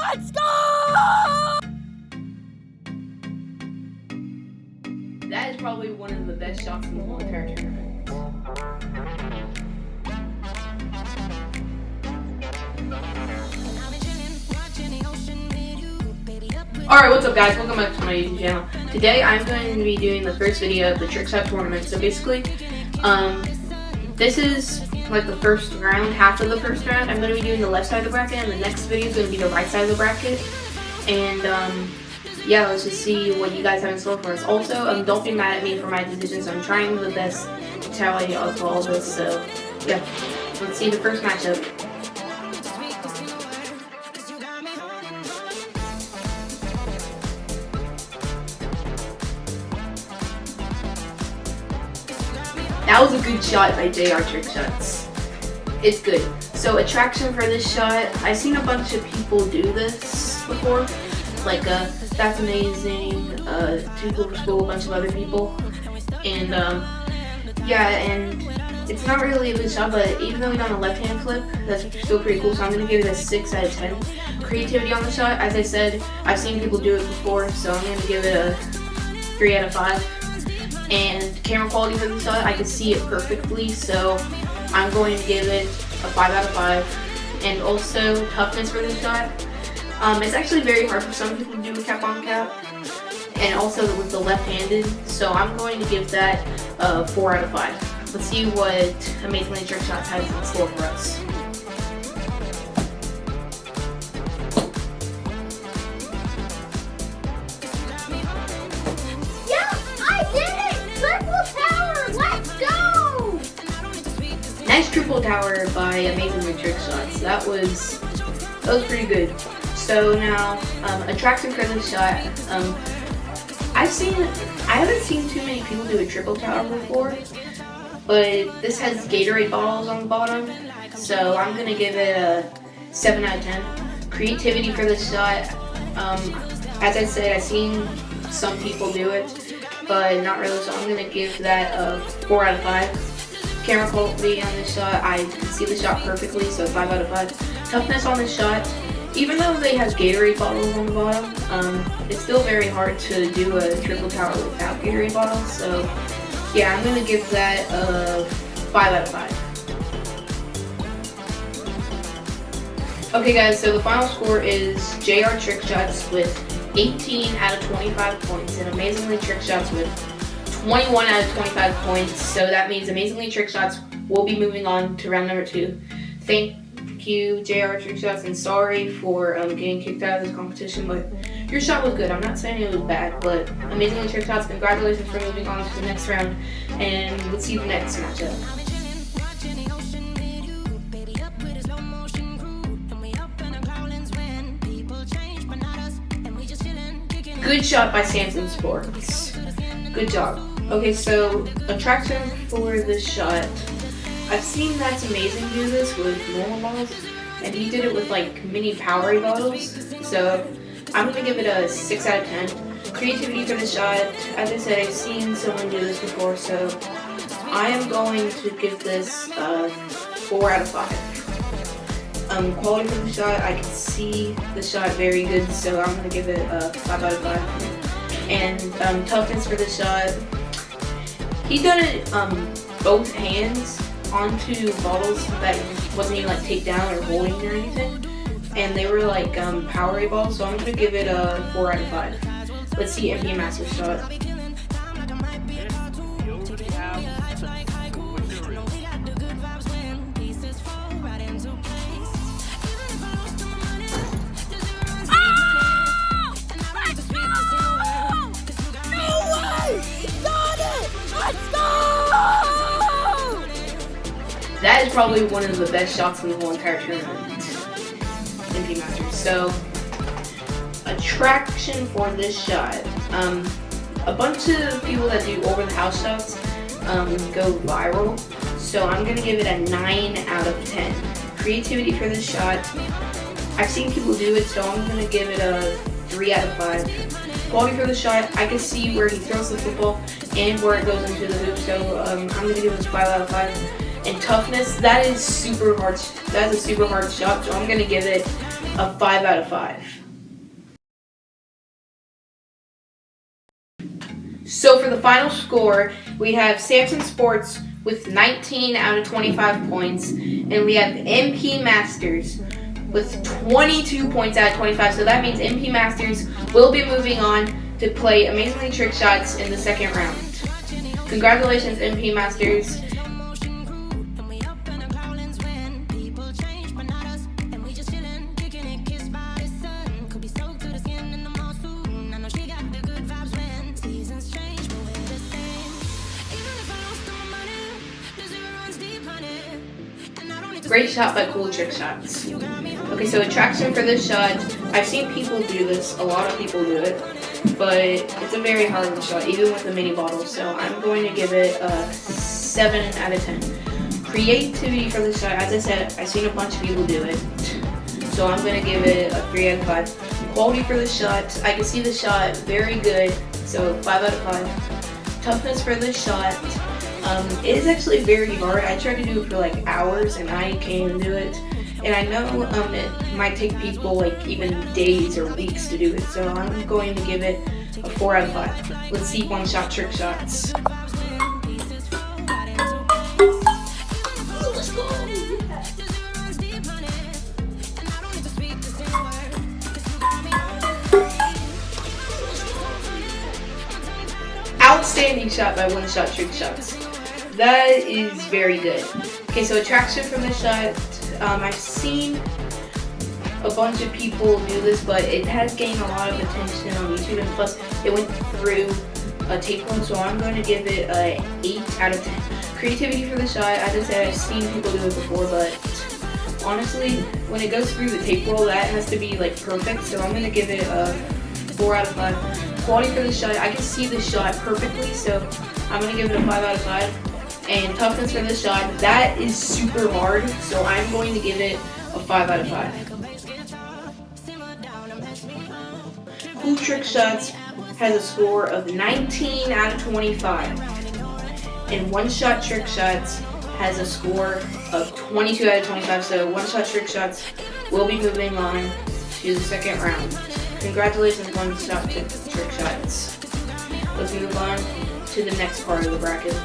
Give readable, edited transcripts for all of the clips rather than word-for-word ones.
Let's go! That is probably one of the best shots in the whole entire tournament. Alright, what's up guys? Welcome back to my YouTube channel. Today I'm going to be doing the first video of the Trickshot tournament. So basically, this is like the first round, half of the first round. I'm going to be doing the left side of the bracket, and the next video is going to be the right side of the bracket. And yeah, let's just see what you guys have in store for us. Also, don't be mad at me for my decisions. I'm trying the best to tally up all this. So yeah, let's see the first matchup. That was a good shot by Shot Trickshots. It's good. So attraction for this shot, I've seen a bunch of people do this before. Like That's Amazing, Too Cool for School, a bunch of other people. And yeah, and it's not really a good shot, but even though we done a left-hand flip, that's still pretty cool. So I'm gonna give it a 6 out of 10. Creativity on the shot, as I said, I've seen people do it before, so I'm gonna give it a 3 out of 5. And camera quality for the shot, I can see it perfectly, so I'm going to give it a 5 out of 5. And also toughness for the shot. It's actually very hard for some people to do a cap on cap, and also with the left-handed, so I'm going to give that a 4 out of 5. Let's see what Amazingly Trickshots has in store for us. Nice triple tower by Amazingly Trickshots. That was pretty good. So now, attraction for this shot. I haven't seen too many people do a triple tower before, but this has Gatorade bottles on the bottom, so I'm gonna give it a 7 out of 10. Creativity for this shot. As I said, I've seen some people do it, but not really, so I'm gonna give that a 4 out of 5. Camera quality on this shot, I can see the shot perfectly, so 5 out of 5. Toughness on this shot, even though they have Gatorade bottles on the bottom, it's still very hard to do a triple tower without Gatorade bottles, so yeah, I'm going to give that a 5 out of 5. Okay guys, so the final score is Shot Trickshots with 18 out of 25 points, and Amazingly Trickshots with 21 out of 25 points, so that means Amazingly Trickshots will be moving on to round number 2. Thank you, Shot Trickshots, and sorry for getting kicked out of this competition, but your shot was good. I'm not saying it was bad, but Amazingly Trickshots, congratulations for moving on to the next round, and let's see the next matchup. Good shot by Samson Sports. Good job. Okay, so attraction for this shot. I've seen That's Amazing do this with normal bottles, and he did it with like mini Powerade bottles. So I'm gonna give it a 6 out of 10. Creativity for the shot. As I said, I've seen someone do this before, so I am going to give this a 4 out of 5. Quality for the shot. I can see the shot very good, so I'm gonna give it a 5 out of 5. And toughness for the shot. He done it both hands onto bottles that wasn't even like take down or holding or anything, and they were like Powerade balls, so I'm gonna give it a 4 out of 5. Let's see MP Master shot. That is probably one of the best shots in the whole entire tournament. MP Masters. So, attraction for this shot. A bunch of people that do over the house shots go viral. So I'm gonna give it a 9 out of 10. Creativity for this shot. I've seen people do it, so I'm gonna give it a 3 out of 5. Quality for the shot. I can see where he throws the football and where it goes into the hoop, so I'm gonna give it a 5 out of 5. And toughness, that is super hard. That is a super hard shot, so I'm gonna give it a 5 out of 5. So for the final score, we have Samson Sports with 19 out of 25 points, and we have MP Masters with 22 points out of 25. So that means MP Masters will be moving on to play Amazingly Trick Shots in the second round. Congratulations, MP Masters. Great shot by Cool Trickshots. Okay, so attraction for this shot, I've seen people do this, a lot of people do it, but it's a very hard shot, even with the mini bottle, so I'm going to give it a 7 out of 10. Creativity for this shot, as I said, I've seen a bunch of people do it, so I'm going to give it a 3 out of 5. Quality for the shot, I can see the shot very good, so 5 out of 5. Toughness for this shot, it is actually very hard. I tried to do it for like hours and I can't even do it. And I know it might take people like even days or weeks to do it. So I'm going to give it a 4 out of 5. Let's see one shot trick shots. Let's go! Outstanding shot by One Shot Trick Shots. That is very good. Okay, so attraction from this shot, I've seen a bunch of people do this, but it has gained a lot of attention on YouTube, and plus it went through a tape one, so I'm going to give it a 8 out of 10. Creativity for the shot, as I said, I've seen people do it before, but honestly, when it goes through the tape roll, that has to be like perfect, so I'm going to give it a 4 out of 5. Quality for the shot, I can see the shot perfectly, so I'm going to give it a 5 out of 5. And toughness for this shot, that is super hard, so I'm going to give it a 5 out of 5. Cool Trick Shots has a score of 19 out of 25. And One Shot Trick Shots has a score of 22 out of 25, so One Shot Trick Shots will be moving on to the second round. Congratulations, One Shot Trick Shots. Let's move on to the next part of the bracket.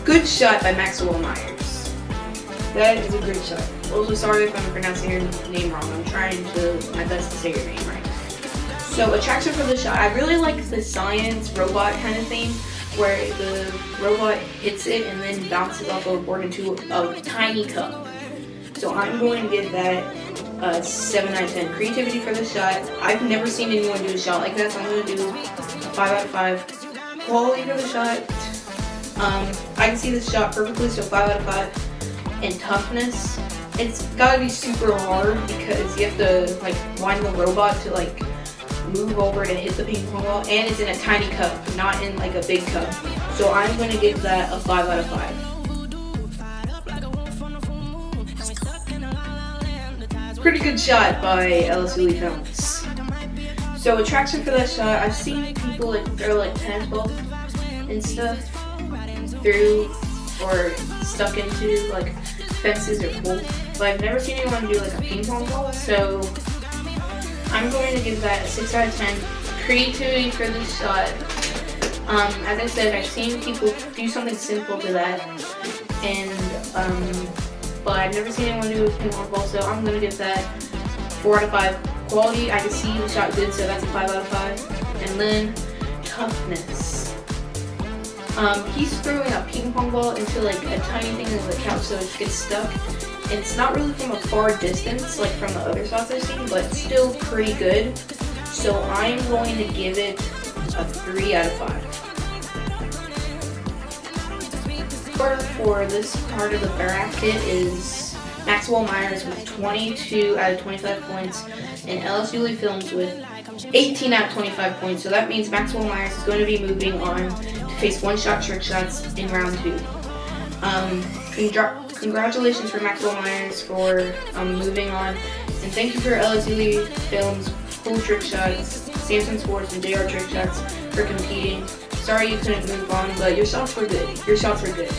Good shot by Maxwell Myers. That is a great shot. Also, sorry if I'm pronouncing your name wrong. I'm trying my best to say your name right. So, attraction for the shot. I really like the science robot kind of theme, where the robot hits it and then bounces off of a board into a tiny cup. So, I'm going to give that a 7 out of 10. Creativity for the shot. I've never seen anyone do a shot like that, so I'm going to do a 5 out of 5. Quality for the shot. I can see this shot perfectly, so 5 out of 5. And toughness, it's gotta be super hard because you have to like wind the robot to like move over to hit the ping pong ball, and it's in a tiny cup, not in like a big cup. So I'm gonna give that a 5 out of 5. Pretty good shot by LSU Films. So attraction for that shot, I've seen people like throw like tennis balls and stuff through or stuck into like fences or pool, but I've never seen anyone do like a ping pong ball, so I'm going to give that a 6 out of 10. Creativity for this shot, as I said, I've seen people do something simple to that, and but I've never seen anyone do a ping pong ball, so I'm going to give that 4 out of 5. Quality, I can see the shot good, so that's a 5 out of 5. And then toughness. He's throwing a ping pong ball into like a tiny thing on the couch, so it gets stuck. And it's not really from a far distance, like from the other shots I've seen, but still pretty good. So I'm going to give it a 3 out of 5. For this part of the bracket is Maxwell Myers with 22 out of 25 points, and LSU Films with 18 out of 25 points. So that means Maxwell Myers is going to be moving on to face One Shot Trick Shots in round 2. congratulations for Maxwell Myers for moving on, and thank you for LSU Films, Cool Trickshots, Samson Sports, and JR Trickshots for competing. Sorry you couldn't move on, but your shots were good. Your shots were good.